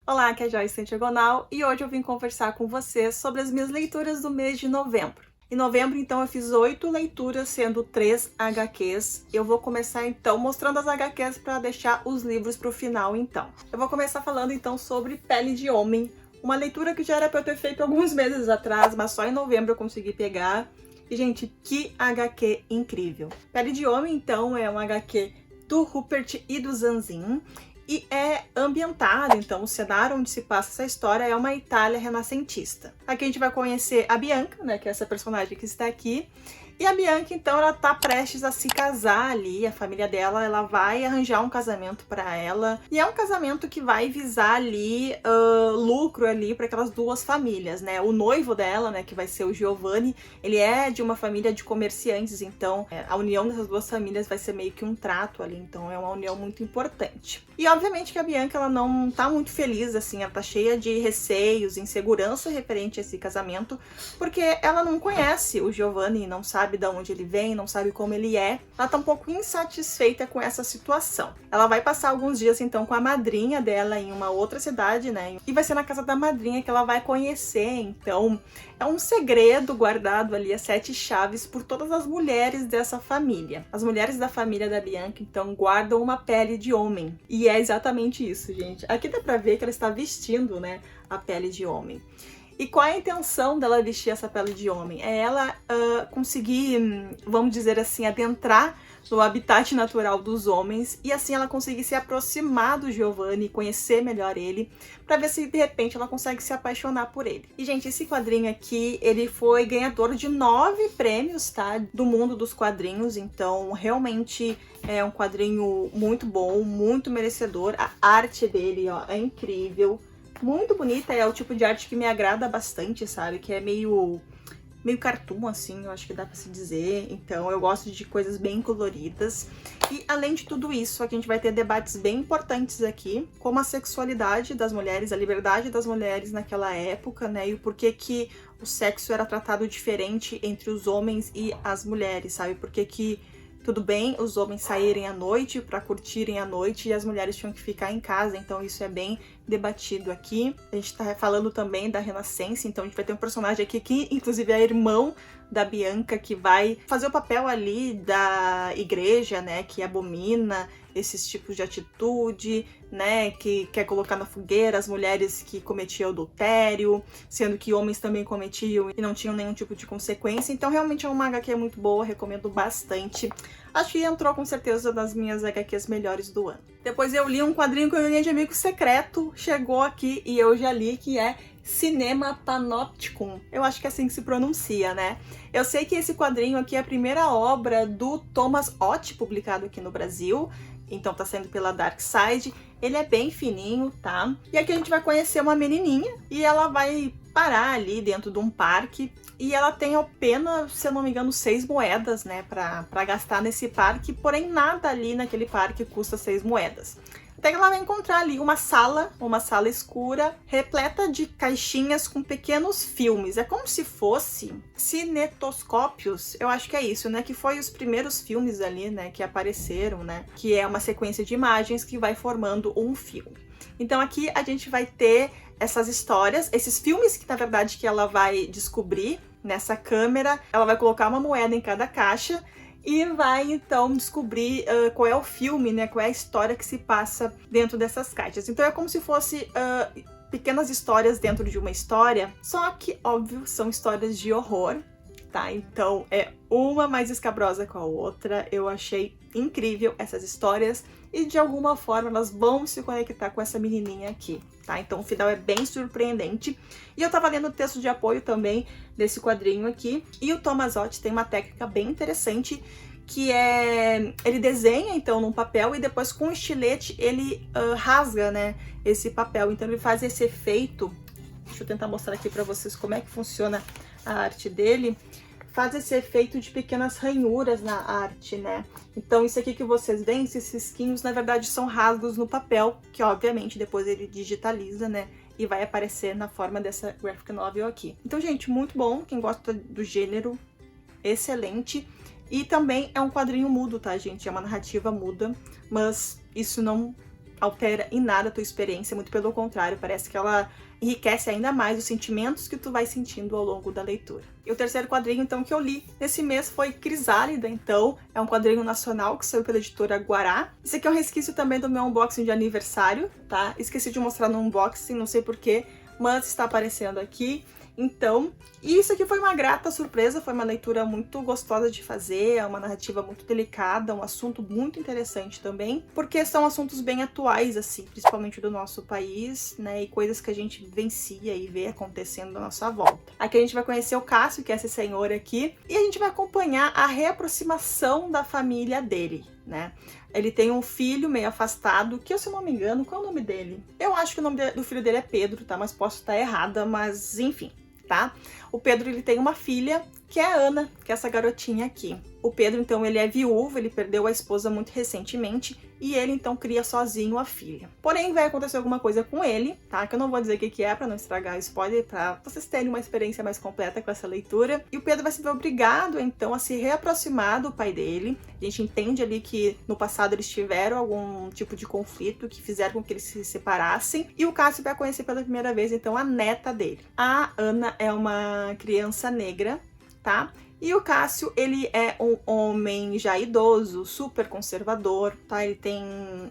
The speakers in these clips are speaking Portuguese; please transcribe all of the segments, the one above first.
Olá, aqui é a Joyce Santiagonal e hoje eu vim conversar com vocês sobre as minhas leituras do mês de novembro. Em novembro, então, eu fiz 8 leituras, sendo 3 HQs. Eu vou começar, então, mostrando as HQs para deixar os livros para o final, então. Eu vou começar falando, então, sobre Pele de Homem, uma leitura que já era para eu ter feito alguns meses atrás, mas só em novembro eu consegui pegar. E, gente, que HQ incrível! Pele de Homem, então, é um HQ do Rupert e do Zanzin. E é ambientado, então, o cenário onde se passa essa história é uma Itália renascentista. Aqui a gente vai conhecer a Bianca, né, que é essa personagem que está aqui. E a Bianca, então, ela tá prestes a se casar ali, a família dela, ela vai arranjar um casamento para ela. E é um casamento que vai visar ali lucro ali para aquelas duas famílias, né? O noivo dela, né, que vai ser o Giovanni, ele é de uma família de comerciantes, então a união dessas duas famílias vai ser meio que um trato ali, então é uma união muito importante. E obviamente que a Bianca, ela não tá muito feliz, assim, ela tá cheia de receios, insegurança referente a esse casamento, porque ela não conhece o Giovanni, não sabe de onde ele vem, não sabe como ele é. Ela tá um pouco insatisfeita com essa situação. Ela vai passar alguns dias, então, com a madrinha dela em uma outra cidade, né? E vai ser na casa da madrinha que ela vai conhecer, então é um segredo guardado ali, as 7 chaves, por todas as mulheres dessa família. As mulheres da família da Bianca, então, guardam uma pele de homem. E é exatamente isso, gente. Aqui dá pra ver que ela está vestindo, né, a pele de homem. E qual é a intenção dela vestir essa pele de homem? É ela conseguir, vamos dizer assim, adentrar no habitat natural dos homens e assim ela conseguir se aproximar do Giovanni, conhecer melhor ele, para ver se de repente ela consegue se apaixonar por ele. E gente, esse quadrinho aqui, ele foi ganhador de 9 prêmios, tá? Do mundo dos quadrinhos, então realmente é um quadrinho muito bom, muito merecedor. A arte dele, ó, é incrível. Muito bonita, é o tipo de arte que me agrada bastante, sabe? Que é meio cartoon, assim, eu acho que dá pra se dizer. Então eu gosto de coisas bem coloridas. E além de tudo isso, aqui a gente vai ter debates bem importantes aqui, como a sexualidade das mulheres, a liberdade das mulheres naquela época, né? E o porquê que o sexo era tratado diferente entre os homens e as mulheres, sabe? Porque que tudo bem os homens saírem à noite para curtirem a noite e as mulheres tinham que ficar em casa, então isso é bem debatido aqui. A gente tá falando também da Renascença, então a gente vai ter um personagem aqui que inclusive é irmão da Bianca, que vai fazer o papel ali da igreja, né, que abomina esses tipos de atitude, né, que quer colocar na fogueira as mulheres que cometiam adultério, sendo que homens também cometiam e não tinham nenhum tipo de consequência. Então realmente é uma HQ muito boa, recomendo bastante. Acho que entrou com certeza nas minhas HQs melhores do ano. Depois eu li um quadrinho que eu ganhei de amigo secreto, chegou aqui e eu já li, que é Cinema Panopticon. Eu acho que é assim que se pronuncia, né? Eu sei que esse quadrinho aqui é a primeira obra do Thomas Ott, publicado aqui no Brasil, então tá saindo pela Dark Side. Ele é bem fininho, tá? E aqui a gente vai conhecer uma menininha e ela vai parar ali dentro de um parque e ela tem apenas, se eu não me engano, 6 moedas, né, pra gastar nesse parque, porém nada ali naquele parque custa 6 moedas. Até que ela vai encontrar ali uma sala escura, repleta de caixinhas com pequenos filmes. É como se fosse cinetoscópios, eu acho que é isso, né? Que foi os primeiros filmes ali, né, que apareceram, né? Que é uma sequência de imagens que vai formando um filme. Então aqui a gente vai ter essas histórias, esses filmes que na verdade que ela vai descobrir nessa câmera. Ela vai colocar uma moeda em cada caixa e vai então descobrir qual é o filme, né? Qual é a história que se passa dentro dessas caixas. Então é como se fosse pequenas histórias dentro de uma história, só que, óbvio, são histórias de horror, tá? Então é uma mais escabrosa com a outra. Eu achei incrível essas histórias e de alguma forma elas vão se conectar com essa menininha aqui, tá? Então o final é bem surpreendente. E eu tava lendo o texto de apoio também desse quadrinho aqui, e o Thomas Ott tem uma técnica bem interessante, que é... ele desenha então num papel e depois com o estilete ele rasga, né, esse papel. Então ele faz esse efeito. Deixa eu tentar mostrar aqui pra vocês como é que funciona a arte dele. Faz esse efeito de pequenas ranhuras na arte, né? Então isso aqui que vocês veem, esses risquinhos, na verdade são rasgos no papel, que obviamente depois ele digitaliza, né? E vai aparecer na forma dessa graphic novel aqui. Então, gente, muito bom. Quem gosta do gênero, excelente. E também é um quadrinho mudo, tá, gente? É uma narrativa muda, mas isso não altera em nada a tua experiência, muito pelo contrário, parece que ela enriquece ainda mais os sentimentos que tu vai sentindo ao longo da leitura. E o terceiro quadrinho, então, que eu li nesse mês foi Crisálida, então, é um quadrinho nacional que saiu pela editora Guará. Esse aqui é um resquício também do meu unboxing de aniversário, tá? Esqueci de mostrar no unboxing, não sei porquê, mas está aparecendo aqui. Então, isso aqui foi uma grata surpresa, foi uma leitura muito gostosa de fazer, é uma narrativa muito delicada, um assunto muito interessante também, porque são assuntos bem atuais, assim, principalmente do nosso país, né, e coisas que a gente vivencia e vê acontecendo à nossa volta. Aqui a gente vai conhecer o Cássio, que é esse senhor aqui, e a gente vai acompanhar a reaproximação da família dele, né? Ele tem um filho meio afastado, que, se eu não me engano, qual é o nome dele? Eu acho que o nome do filho dele é Pedro, tá? Mas posso estar errada, mas enfim, tá? O Pedro, ele tem uma filha, que é a Ana, que é essa garotinha aqui. O Pedro, então, ele é viúvo, ele perdeu a esposa muito recentemente, e ele, então, cria sozinho a filha. Porém, vai acontecer alguma coisa com ele, tá? Que eu não vou dizer o que é, pra não estragar o spoiler, pra vocês terem uma experiência mais completa com essa leitura. E o Pedro vai se ver obrigado, então, a se reaproximar do pai dele. A gente entende ali que, no passado, eles tiveram algum tipo de conflito que fizeram com que eles se separassem. E o Cássio vai conhecer pela primeira vez, então, a neta dele. A Ana é uma criança negra, tá? E o Cássio, ele é um homem já idoso, super conservador, tá? Ele tem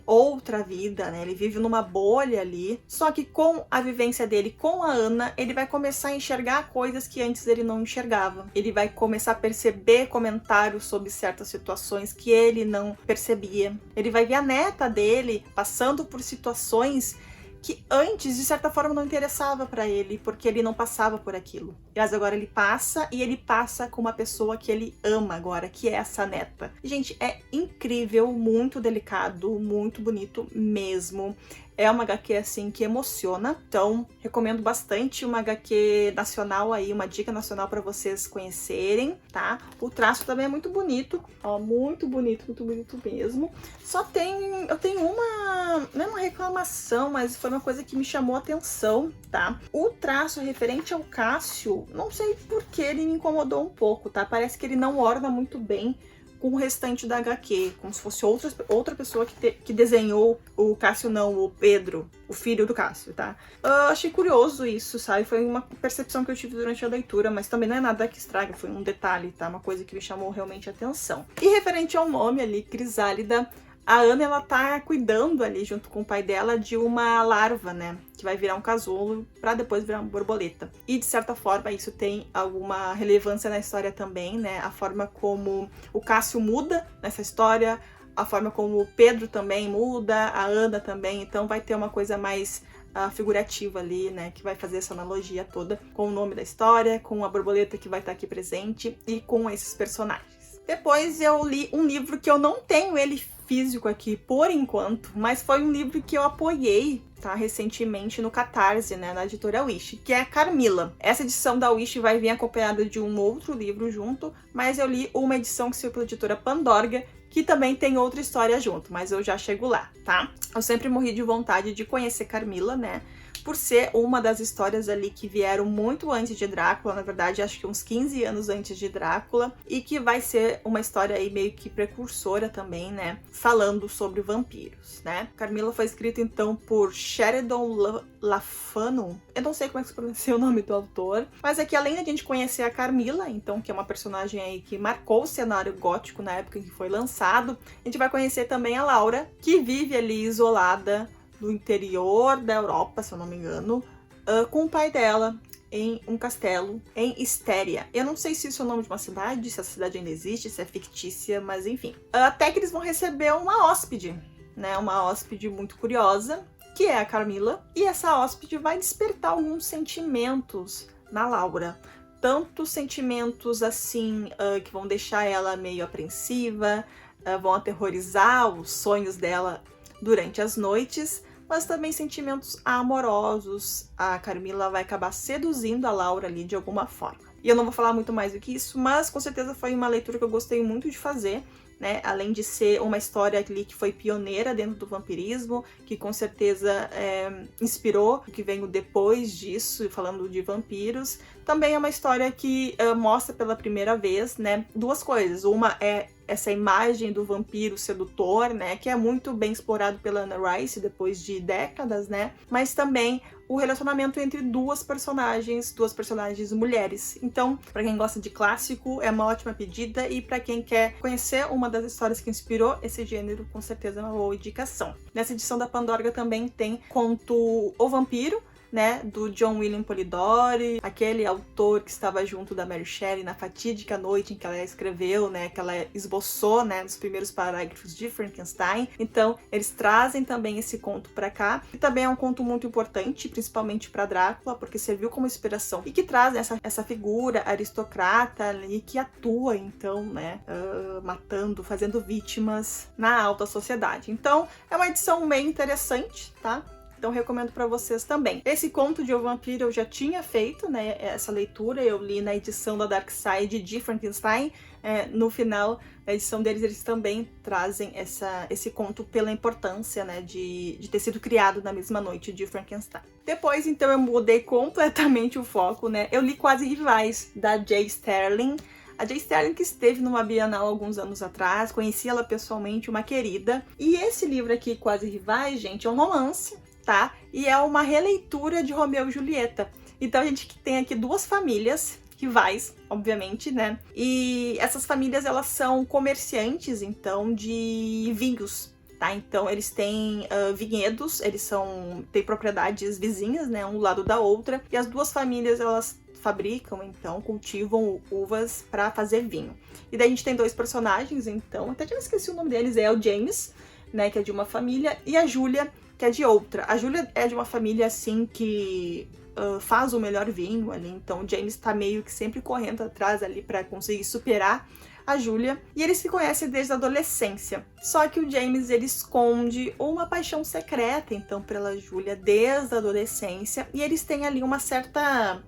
outra vida, né? Ele vive numa bolha ali. Só que com a vivência dele com a Ana, ele vai começar a enxergar coisas que antes ele não enxergava. Ele vai começar a perceber comentários sobre certas situações que ele não percebia. Ele vai ver a neta dele passando por situações que antes, de certa forma, não interessava pra ele, porque ele não passava por aquilo. Mas agora ele passa, e ele passa com uma pessoa que ele ama agora, que é essa neta. Gente, é incrível, muito delicado, muito bonito mesmo. É uma HQ, assim, que emociona. Então, recomendo bastante uma HQ nacional aí, uma dica nacional para vocês conhecerem, tá? O traço também é muito bonito, ó, muito bonito mesmo. Só eu tenho não é uma reclamação, mas foi uma coisa que me chamou a atenção, tá? O traço referente ao Cássio, não sei por que ele me incomodou um pouco, tá? Parece que ele não orna muito bem com o restante da HQ, como se fosse outra pessoa que desenhou o Cássio, não, o Pedro, o filho do Cássio, tá? Achei curioso isso, sabe? Foi uma percepção que eu tive durante a leitura, mas também não é nada que estraga, foi um detalhe, tá? Uma coisa que me chamou realmente a atenção. E referente ao nome ali, Crisálida, a Ana, ela tá cuidando ali, junto com o pai dela, de uma larva, né? Que vai virar um casulo pra depois virar uma borboleta. E, de certa forma, isso tem alguma relevância na história também, né? A forma como o Cássio muda nessa história, a forma como o Pedro também muda, a Ana também. Então, vai ter uma coisa mais figurativa ali, né? Que vai fazer essa analogia toda com o nome da história, com a borboleta que vai estar aqui presente e com esses personagens. Depois, eu li um livro que eu não tenho ele físico aqui por enquanto, mas foi um livro que eu apoiei, tá, recentemente no Catarse, né, na editora Wish, que é Carmila. Essa edição da Wish vai vir acompanhada de um outro livro junto, mas eu li uma edição que saiu pela editora Pandorga, que também tem outra história junto, mas eu já chego lá, tá? Eu sempre morri de vontade de conhecer Carmila, né? Por ser uma das histórias ali que vieram muito antes de Drácula, na verdade acho que uns 15 anos antes de Drácula, e que vai ser uma história aí meio que precursora também, né, falando sobre vampiros, né. Carmila foi escrita então por Sheridan LaFano, eu não sei como é que se pronuncia o nome do autor, mas aqui além da gente conhecer a Carmila, então, que é uma personagem aí que marcou o cenário gótico na época em que foi lançado, a gente vai conhecer também a Laura, que vive ali isolada do interior da Europa, se eu não me engano, com o pai dela em um castelo em Estéria. Eu não sei se isso é o nome de uma cidade, se essa cidade ainda existe, se é fictícia, mas enfim. Até que eles vão receber uma hóspede, né? Uma hóspede muito curiosa, que é a Carmila, e essa hóspede vai despertar alguns sentimentos na Laura. Tanto sentimentos assim que vão deixar ela meio apreensiva, vão aterrorizar os sonhos dela durante as noites, mas também sentimentos amorosos. A Carmila vai acabar seduzindo a Laura ali de alguma forma. E eu não vou falar muito mais do que isso, mas com certeza foi uma leitura que eu gostei muito de fazer, né? Além de ser uma história ali que foi pioneira dentro do vampirismo, que com certeza inspirou o que veio depois disso, falando de vampiros. Também é uma história que mostra pela primeira vez, né, duas coisas. Uma é essa imagem do vampiro sedutor, né, que é muito bem explorado pela Anne Rice depois de décadas, né, mas também o relacionamento entre duas personagens mulheres. Então, para quem gosta de clássico, é uma ótima pedida, e para quem quer conhecer uma das histórias que inspirou esse gênero, com certeza é uma boa indicação. Nessa edição da Pandorga também tem conto O Vampiro, né, do John William Polidori, aquele autor que estava junto da Mary Shelley na fatídica noite em que ela escreveu, né, que ela esboçou, né, nos primeiros parágrafos de Frankenstein. Então, eles trazem também esse conto para cá, e também é um conto muito importante, principalmente para Drácula, porque serviu como inspiração e que traz essa figura aristocrata ali que atua, então, né, matando, fazendo vítimas na alta sociedade. Então, é uma edição bem interessante, tá? Então recomendo para vocês também. Esse conto de O Vampiro eu já tinha feito, né, essa leitura, eu li na edição da Dark Side de Frankenstein. No final da edição deles, eles também trazem esse conto pela importância, né, de ter sido criado na mesma noite de Frankenstein. Depois, então, eu mudei completamente o foco, né, eu li Quase Rivais, da J. Sterling. A J. Sterling, que esteve numa Bienal alguns anos atrás, conheci ela pessoalmente, uma querida. E esse livro aqui, Quase Rivais, gente, é um romance, tá? E é uma releitura de Romeu e Julieta. Então a gente tem aqui duas famílias rivais, obviamente, né? E essas famílias, elas são comerciantes, então, de vinhos, tá? Então eles têm vinhedos, têm propriedades vizinhas, né? Um do lado da outra. E as duas famílias, elas fabricam, então, cultivam uvas para fazer vinho. E daí a gente tem dois personagens, então, até já esqueci o nome deles, é o James, né, que é de uma família, e a Julia, que é de outra. A Julia é de uma família, assim, que faz o melhor vinho ali, então o James tá meio que sempre correndo atrás ali para conseguir superar a Julia, e eles se conhecem desde a adolescência. Só que o James, ele esconde uma paixão secreta, então, pela Julia desde a adolescência, e eles têm ali uma certa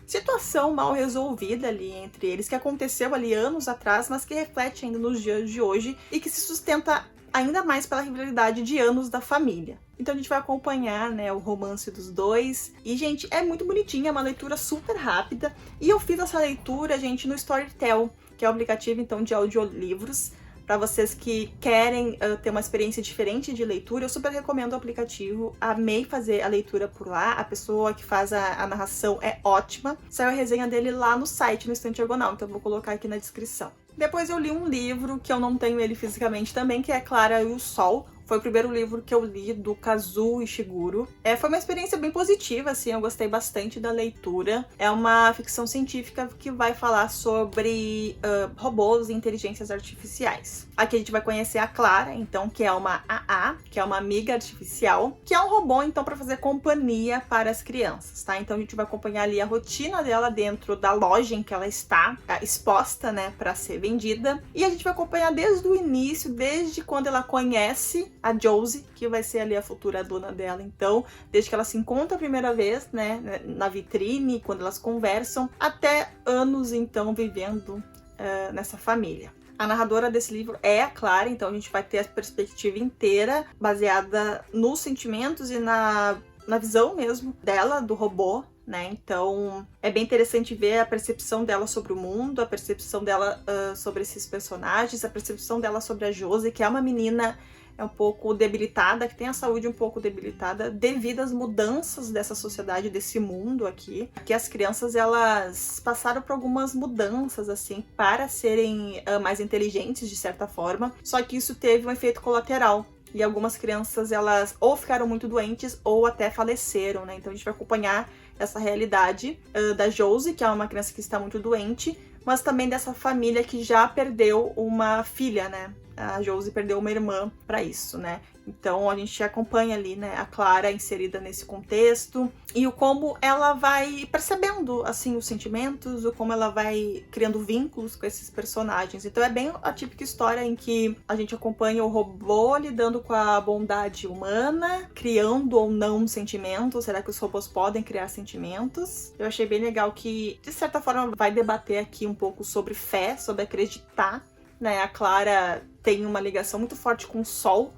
situação mal resolvida ali entre eles, que aconteceu ali anos atrás, mas que reflete ainda nos dias de hoje e que se sustenta ainda mais pela rivalidade de anos da família. Então a gente vai acompanhar, né, o romance dos dois. E, gente, é muito bonitinha, é uma leitura super rápida. E eu fiz essa leitura, gente, no Storytel, que é o aplicativo, então, de audiolivros. Para vocês que querem ter uma experiência diferente de leitura, eu super recomendo o aplicativo. Amei fazer a leitura por lá. A pessoa que faz a narração é ótima. Saiu a resenha dele lá no site, no Estante Diagonal, então eu vou colocar aqui na descrição. Depois eu li um livro, que eu não tenho ele fisicamente também, que é Clara e o Sol. Foi o primeiro livro que eu li do Kazuo Ishiguro. Foi uma experiência bem positiva, assim, eu gostei bastante da leitura. É uma ficção científica que vai falar sobre robôs e inteligências artificiais. Aqui a gente vai conhecer a Clara, então, que é uma AA, que é uma amiga artificial, que é um robô, então, para fazer companhia para as crianças, tá? Então a gente vai acompanhar ali a rotina dela dentro da loja em que ela está exposta, né, para ser vendida. E a gente vai acompanhar desde o início, desde quando ela conhece a Josie, que vai ser ali a futura dona dela, então, desde que ela se encontra a primeira vez, né, na vitrine, quando elas conversam, até anos, então, vivendo nessa família. A narradora desse livro é a Clara, então a gente vai ter a perspectiva inteira baseada nos sentimentos e na visão mesmo dela, do robô, né? Então é bem interessante ver a percepção dela sobre o mundo, a percepção dela sobre esses personagens, a percepção dela sobre a Josie, que é uma menina um pouco debilitada, que tem a saúde um pouco debilitada devido às mudanças dessa sociedade, desse mundo aqui. Aqui as crianças, elas passaram por algumas mudanças, assim, para serem mais inteligentes, de certa forma, só que isso teve um efeito colateral. E algumas crianças, elas ou ficaram muito doentes ou até faleceram, né? Então a gente vai acompanhar essa realidade da Josie, que é uma criança que está muito doente, mas também dessa família que já perdeu uma filha, né? A Josie perdeu uma irmã para isso, né? Então a gente acompanha ali, né, a Clara inserida nesse contexto e o como ela vai percebendo, assim, os sentimentos, o como ela vai criando vínculos com esses personagens. Então é bem a típica história em que a gente acompanha o robô lidando com a bondade humana, criando ou não sentimentos. Será que os robôs podem criar sentimentos? Eu achei bem legal que, de certa forma, vai debater aqui um pouco sobre fé, sobre acreditar né? A Clara tem uma ligação muito forte com o Sol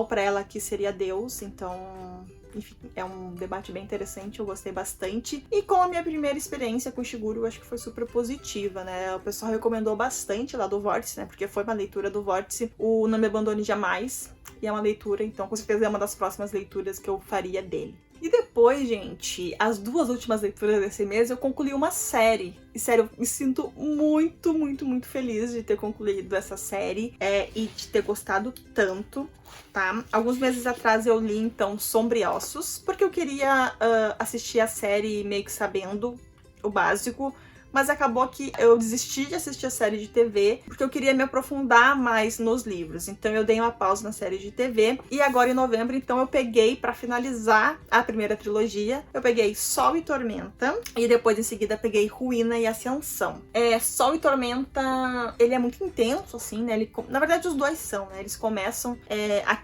pra ela aqui seria Deus, então... Enfim, é um debate bem interessante, eu gostei bastante. E com a minha primeira experiência com o Shiguro, eu acho que foi super positiva, né? O pessoal recomendou bastante lá do Vórtice, né? Porque foi uma leitura do Vórtice, o Não Me Abandone Jamais. E é uma leitura, então com certeza é uma das próximas leituras que eu faria dele. E depois, gente, as duas últimas leituras desse mês, eu concluí uma série. E sério, eu me sinto muito, muito, muito feliz de ter concluído essa série e de ter gostado tanto, tá? Alguns meses atrás eu li, então, Sombriossos, porque eu queria assistir a série meio que sabendo o básico, mas acabou que eu desisti de assistir a série de TV porque eu queria me aprofundar mais nos livros. Então eu dei uma pausa na série de TV e agora em novembro, então eu peguei pra finalizar a primeira trilogia. Eu peguei Sol e Tormenta e depois em seguida peguei Ruína e Ascensão. Sol e Tormenta, ele é muito intenso, assim, né? Na verdade os dois são, né? Eles começam...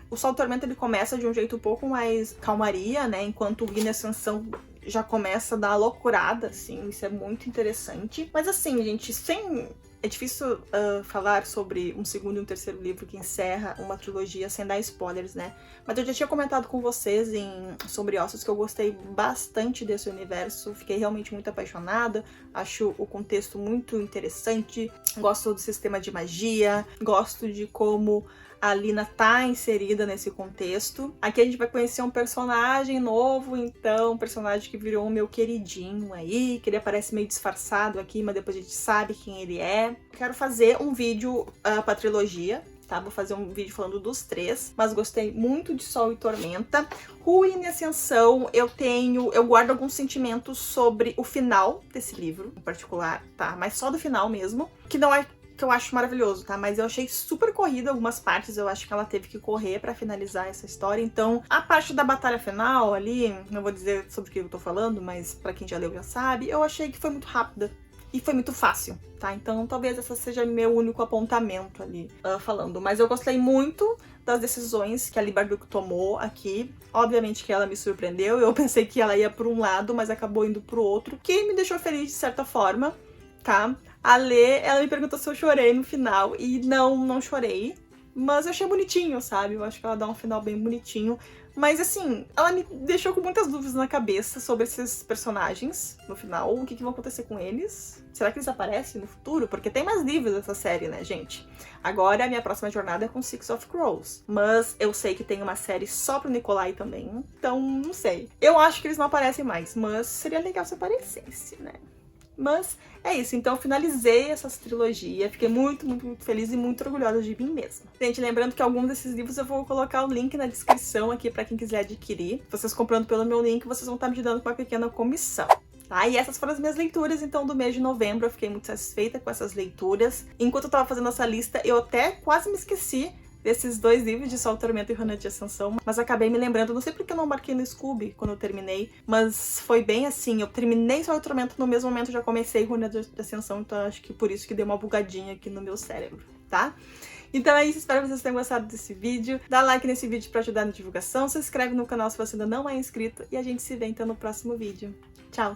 o Sol e Tormenta ele começa de um jeito um pouco mais calmaria, né? Enquanto o Ruína e Ascensão já começa a dar loucurada, assim, isso é muito interessante. Mas assim, gente, é difícil falar sobre um segundo e um terceiro livro que encerra uma trilogia sem dar spoilers, né? Mas eu já tinha comentado com vocês em Sombriossos que eu gostei bastante desse universo, fiquei realmente muito apaixonada, acho o contexto muito interessante, gosto do sistema de magia, gosto de como a Lina tá inserida nesse contexto. Aqui a gente vai conhecer um personagem novo, então, um personagem que virou o meu queridinho aí, que ele aparece meio disfarçado aqui, mas depois a gente sabe quem ele é. Quero fazer um vídeo pra trilogia, tá? Vou fazer um vídeo falando dos três, mas gostei muito de Sol e Tormenta. Ruína e Ascensão, eu guardo alguns sentimentos sobre o final desse livro, em particular, tá? Mas só do final mesmo, que não é que eu acho maravilhoso, tá? Mas eu achei super corrida algumas partes, eu acho que ela teve que correr pra finalizar essa história, então a parte da batalha final ali, não vou dizer sobre o que eu tô falando, mas pra quem já leu já sabe, eu achei que foi muito rápida e foi muito fácil, tá? Então talvez essa seja meu único apontamento ali falando, mas eu gostei muito das decisões que a Leigh Bardugo tomou aqui. Obviamente que ela me surpreendeu, eu pensei que ela ia por um lado, mas acabou indo pro outro, que me deixou feliz de certa forma, tá? A Lê, ela me perguntou se eu chorei no final, e não chorei, mas eu achei bonitinho, sabe? Eu acho que ela dá um final bem bonitinho, mas assim, ela me deixou com muitas dúvidas na cabeça sobre esses personagens no final, o que vai acontecer com eles, será que eles aparecem no futuro? Porque tem mais livros dessa série, né, gente? Agora a minha próxima jornada é com Six of Crows, mas eu sei que tem uma série só pro Nikolai também, então não sei. Eu acho que eles não aparecem mais, mas seria legal se aparecesse, né? Mas é isso, então eu finalizei essa trilogia, fiquei muito, muito, muito feliz e muito orgulhosa de mim mesma. Gente, lembrando que algum desses livros eu vou colocar o link na descrição aqui pra quem quiser adquirir. Vocês comprando pelo meu link, vocês vão estar me dando uma pequena comissão. Tá? E essas foram as minhas leituras, então, do mês de novembro. Eu fiquei muito satisfeita com essas leituras. Enquanto eu tava fazendo essa lista, eu até quase me esqueci desses dois livros de Sol, Tormenta e Ruína de Ascensão, mas acabei me lembrando, não sei porque eu não marquei no Scooby quando eu terminei, mas foi bem assim, eu terminei Sol e Tormenta no mesmo momento, já comecei Ruína de Ascensão, então acho que por isso que deu uma bugadinha aqui no meu cérebro, tá? Então é isso, espero que vocês tenham gostado desse vídeo, dá like nesse vídeo pra ajudar na divulgação, se inscreve no canal se você ainda não é inscrito, e a gente se vê então no próximo vídeo. Tchau!